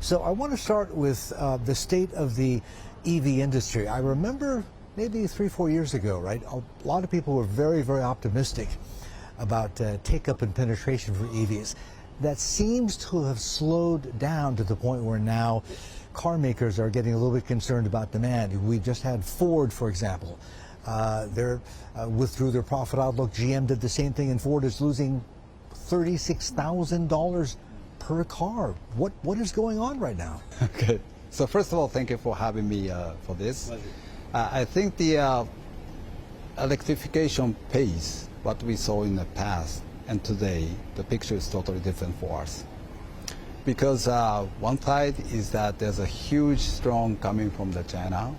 So I want to start with the state of the EV industry. I remember maybe 3-4 years ago, right? A lot of people were very, very optimistic about take-up and penetration for EVs. That seems to have slowed down to the point where now car makers are getting a little bit concerned about demand. We just had Ford, for example. They withdrew their profit outlook. GM did the same thing, and Ford is losing $36,000 per car. What is going on right now? Okay. So first of all, thank you for having me for this. I think the electrification pace, what we saw in the past and today, the picture is totally different for us. Because one side is that there's a huge strong coming from the China,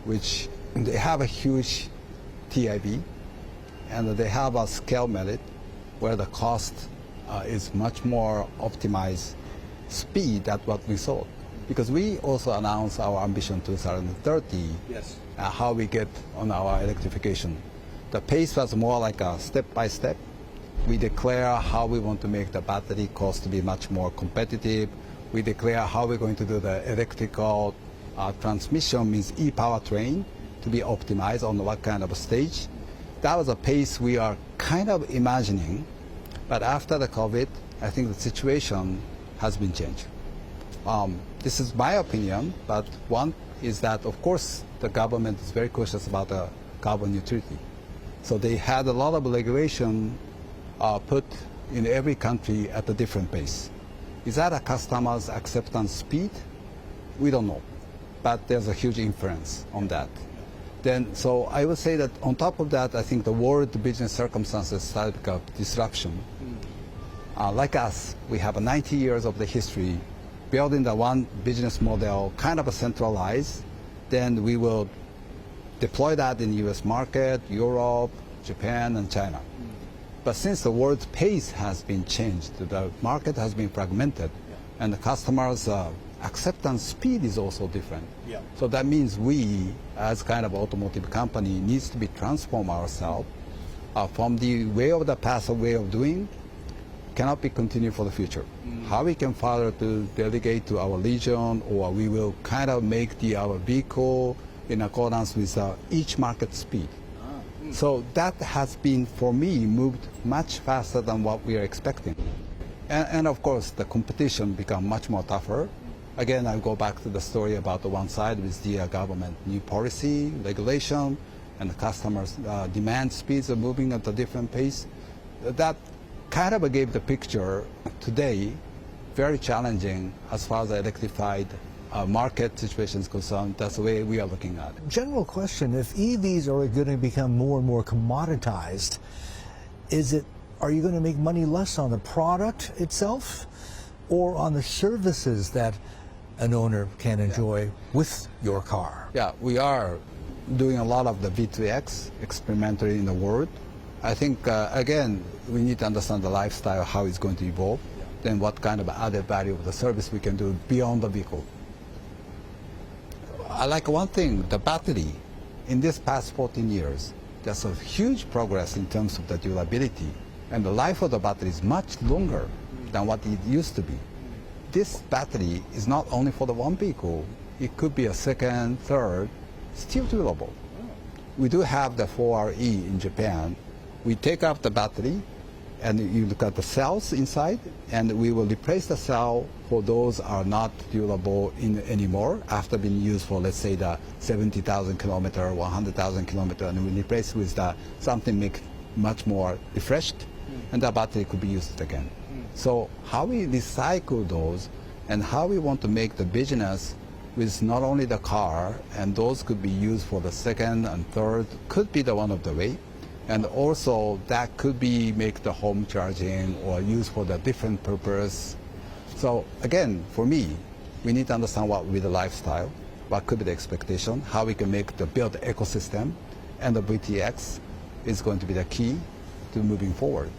which they have a huge TIV, and they have a scale merit where the cost is much more optimized speed than what we saw. Because we also announced our ambition 2030, Yes. How we get on our electrification. The pace was more like a step by step. We declare how we want to make the battery cost to be much more competitive. We declare how we're going to do the electrical transmission, means e-powertrain, to be optimized on what kind of a stage. That was a pace we are kind of imagining. But after the COVID, I think the situation has been changed. This is my opinion, but one is that, of course, the government is very cautious about the carbon neutrality. So they had a lot of regulation put in every country at a different pace. Is that a customer's acceptance speed? We don't know, but there's a huge influence on that. Then, so I would say that on top of that, I think the world business circumstances started to become disruption. Like us, we have 90 years of the history building the one business model, kind of a centralized. Then we will deploy that in the US market, Europe, Japan, and China. But since the world pace has been changed, the market has been fragmented, and the customers' acceptance speed is also different. Yeah. So that means we, as kind of automotive company, needs to be transform ourselves from the way of the past way of doing, cannot be continued for the future. How we can further to delegate to our region, or we will kind of make our vehicle in accordance with each market speed. So that has been, for me, moved much faster than what we are expecting. And of course, the competition become much more tougher. Again, I go back to the story about the one side with the government new policy, regulation, and the customers' demand speeds are moving at a different pace. That kind of gave the picture today very challenging as far as the electrified market situation is concerned. That's the way we are looking at it. General question, if EVs are going to become more and more commoditized, are you going to make money less on the product itself or on the services that an owner can enjoy with your car? Yeah, we are doing a lot of the V2X experimentally in the world. I think, again, we need to understand the lifestyle, how it's going to evolve, then what kind of added value of the service we can do beyond the vehicle. I like one thing, the battery. In this past 14 years, there's a huge progress in terms of the durability, and the life of the battery is much longer than what it used to be. This battery is not only for the one vehicle, it could be a second, third, still durable. We do have the 4RE in Japan. We take out the battery, and you look at the cells inside, and we will replace the cell for those are not durable anymore after being used for, let's say, the 70,000 kilometer, 100,000 kilometer, and we replace with something make much more refreshed, and the battery could be used again. So how we recycle those and how we want to make the business with not only the car, and those could be used for the second and third, could be the one of the way. And also that could be make the home charging or used for the different purpose. So again, for me, we need to understand what will be the lifestyle, what could be the expectation, how we can make the build ecosystem, and the VTX is going to be the key to moving forward.